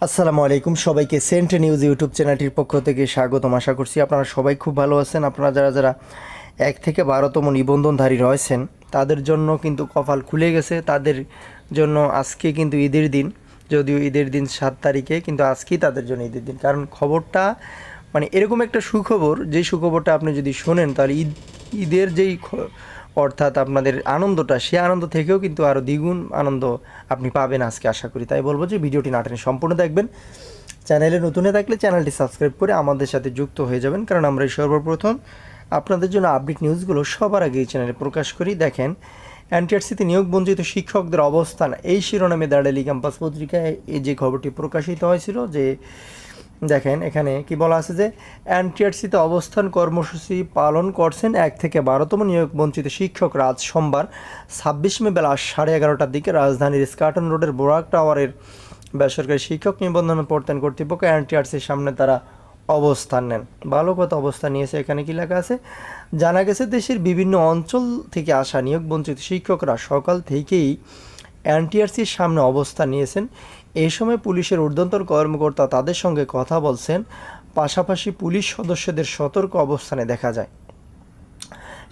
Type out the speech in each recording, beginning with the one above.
আসসালামু আলাইকুম সবাইকে সেন্ট নিউজ ইউটিউব চ্যানেলটির পক্ষ থেকে স্বাগতম। আশা করছি আপনারা সবাই খুব ভালো আছেন। আপনারা যারা যারা 1 থেকে 12তম নিবন্ধনধারী রয়েছেন তাদের জন্য কিন্তু কপাল খুলে গেছে। তাদের জন্য আজকে কিন্তু ঈদের দিন, যদিও ঈদের দিন 7 তারিখে, কিন্তু আজকেই তাদের জন্য ঈদের দিন। কারণ খবরটা মানে এরকম একটা সুখবর, যে সুখবরটা আপনি যদি শোনেন তাহলে ঈদের যেই অর্থাৎ আপনাদের আনন্দটা, সেই আনন্দ থেকেও কিন্তু আরও দ্বিগুণ আনন্দ আপনি পাবেন আজকে, আশা করি। তাই বলবো যে ভিডিওটি না টেনে সম্পূর্ণ দেখবেন। চ্যানেলে নতুন হয়ে থাকলে চ্যানেলটি সাবস্ক্রাইব করে আমাদের সাথে যুক্ত হয়ে যাবেন, কারণ আমরা এই সর্বপ্রথম আপনাদের জন্য আপডেট নিউজগুলো সবার আগে এই চ্যানেলে প্রকাশ করি। দেখেন, এনটিআরসিতে নিয়োগ বঞ্চিত শিক্ষকদের অবস্থান, এই শিরোনামে দ্য ডেইলি ক্যাম্পাস পত্রিকায় এই যে খবরটি প্রকাশিত হয়েছিল, যে দেখেন এখানে কি বলা আছে যে এনটিআরসিতে অবস্থান কর্মসূচি পালন করছেন 1 থেকে 12তম নিয়োগ বঞ্চিত শিক্ষকরা আজ সোমবার 26 মে বেলা 11:30টার দিকে রাজধানীর স্কাটন রোডের বোরাক টাওয়ারের বেসরকারি শিক্ষক নিবন্ধন প্রত্যয়ন কর্তৃপক্ষ এনটিআরসির সামনে তারা অবস্থান নেন। ভালো কথা, অবস্থান নিয়েছে। এখানে কি লেখা আছে? জানা গেছে দেশের বিভিন্ন অঞ্চল থেকে আসা নিয়োগ বঞ্চিত শিক্ষকরা সকাল থেকেই এনটিআরসির সামনে অবস্থান নিয়েছেন। এই সময় পুলিশের ঊর্ধ্বতন কর্মকর্তা তাদের সঙ্গে কথা বলছেন, পাশাপাশি পুলিশ সদস্যদের সতর্ক অবস্থানে দেখা যায়।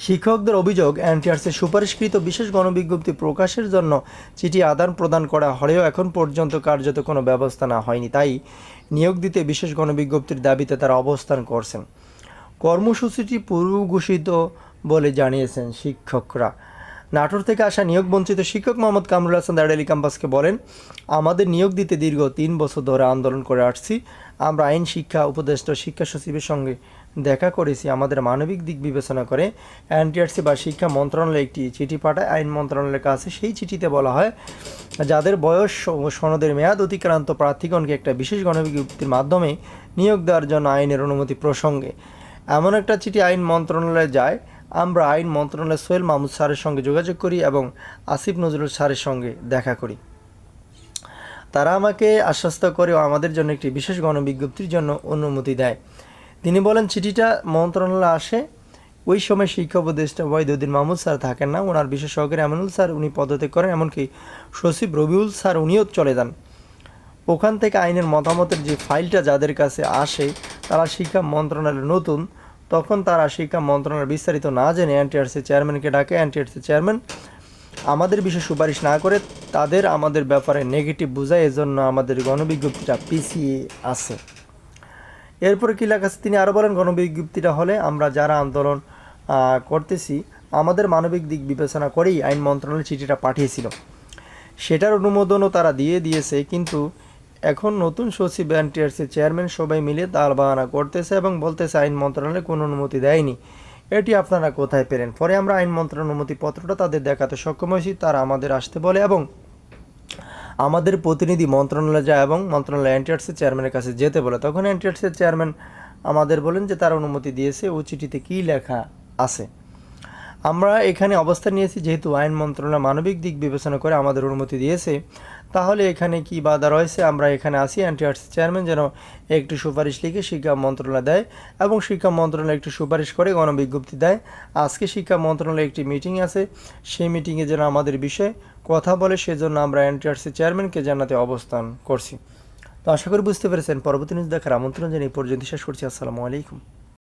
শিক্ষকদের অভিযোগ, এনটিআরসির সুপারিশকৃত বিশেষ গণবিজ্ঞপ্তি প্রকাশের জন্য চিঠি আদান প্রদান করা হলেও এখন পর্যন্ত কার্যত কোনো ব্যবস্থা না হয়নি। তাই নিয়োগ দিতে বিশেষ গণবিজ্ঞপ্তির দাবিতে তারা অবস্থান করছেন। কর্মসূচিটি পূর্ব ঘোষিত বলে জানিয়েছেন শিক্ষকরা। নাটোর থেকে আসা নিয়োগ বঞ্চিত শিক্ষক মোহাম্মদ কামরুল হাসান দ্য ডেইলি ক্যাম্পাসকে বলেন, আমাদের নিয়োগ দিতে দীর্ঘ 3 বছর ধরে আন্দোলন করে আসছি। আমরা আইন শিক্ষা উপদেষ্টা শিক্ষা সচিবের সঙ্গে দেখা করেছি। আমাদের মানবিক দিক বিবেচনা করে এনটিআরসি বা শিক্ষা মন্ত্রণালয় একটি চিঠি পাঠায় আইন মন্ত্রণালয়ের কাছে। সেই চিঠিতে বলা হয়, যাদের বয়স সনদের মেয়াদ অতিক্রান্ত প্রার্থীগণকে একটা বিশেষ গণবিজ্ঞপ্তির মাধ্যমে নিয়োগ দেওয়ার জন্য আইনের অনুমতি প্রসঙ্গে এমন একটা চিঠি আইন মন্ত্রণালয়ে যায়। আমরা আইন মন্ত্রণালয়ের সোহেল মাহমুদ স্যারের সঙ্গে যোগাযোগ করি এবং আসিফ নজরুল স্যারের সঙ্গে দেখা করি। তারা আমাকে আশ্বস্ত করে আমাদের জন্য একটি বিশেষ গণবিজ্ঞপ্তির জন্য অনুমতি দেয়। তিনি বলেন, চিঠিটা মন্ত্রণালয়ে আসে, ওই সময় শিক্ষা উপদেষ্টা ওয়াহিদুদ্দিন মাহমুদ স্যার থাকেন না, ওনার বিশেষ সহকারী আমিনুল স্যার উনি পদত্যাগ করেন, এমনকি সচিব রবিউল স্যার উনিও চলে যান। ওখান থেকে আইনের মতামতের যে ফাইলটা যাদের কাছে আসে তারা শিক্ষা মন্ত্রণালয়ে নতুন, তখন তারা শিক্ষা মন্ত্রণালয়ের বিস্তারিত না জেনে এনটিআরসি চেয়ারম্যানকে ডাকে। এনটিআরসি চেয়ারম্যান আমাদের বিষয়ে সুপারিশ না করে তাদের আমাদের ব্যাপারে নেগেটিভ বোঝায়, এজন্য আমাদের গণবিজ্ঞপ্তিটা পিছিয়ে আছে। এরপরে কী লেখা আছে তিনি আরও বলেন, গণবিজ্ঞপ্তিটা হলে আমরা যারা আন্দোলন করতেছি আমাদের মানবিক দিক বিবেচনা করেই আইন মন্ত্রণালয় চিঠিটা পাঠিয়েছিল, সেটার অনুমোদনও তারা দিয়েছে। কিন্তু এখন নতুন সচিব এনটিআরসির চেয়ারম্যান সবাই মিলে তাল বাহানা করতেছে এবং বলতেছে আইন মন্ত্রণালয় কোনো অনুমতি দেয়নি, এটি আপনারা কোথায় পেলেন? পরে আমরা আইন মন্ত্রণালয়ের অনুমতিপত্রটা তাদের দেখাতে সক্ষম হয়েছি। তারা আমাদের আসতে বলে এবং আমাদের প্রতিনিধি মন্ত্রণালয়ে যায় এবং মন্ত্রণালয় এনটিআরসির চেয়ারম্যানের কাছে যেতে বলে। তখন এনটিআরসির চেয়ারম্যান আমাদের বলেন যে তারা অনুমতি দিয়েছে, ও চিঠিতে কী লেখা আছে। আমরা এখানে অবস্থান নিয়েছি যেহেতু আইন মন্ত্রণালয় মানবিক দিক বিবেচনা করে আমাদের অনুমতি দিয়েছে, তাহলে এখানে কি বাধা রয়েছে? আমরা এখানে আসি, এনটিআরসি চেয়ারম্যান যেন একটি সুপারিশ লিখে শিক্ষা মন্ত্রণালয় দেয় এবং শিক্ষা মন্ত্রণালয় একটি সুপারিশ করে গণবিজ্ঞপ্তি দেয়। আজকে শিক্ষা মন্ত্রণালয়ে একটি মিটিং আছে, সেই মিটিংয়ে যেন আমাদের বিষয়ে কথা বলে, সেজন্য আমরা এনটিআরসি চেয়ারম্যানকে জানাতে অবস্থান করছি। তো আশা করি বুঝতে পেরেছেন। পরবর্তী নিউজ দেখার আমন্ত্রণ জানিয়ে পর্যন্ত শেষ করছি। আসসালামু আলাইকুম।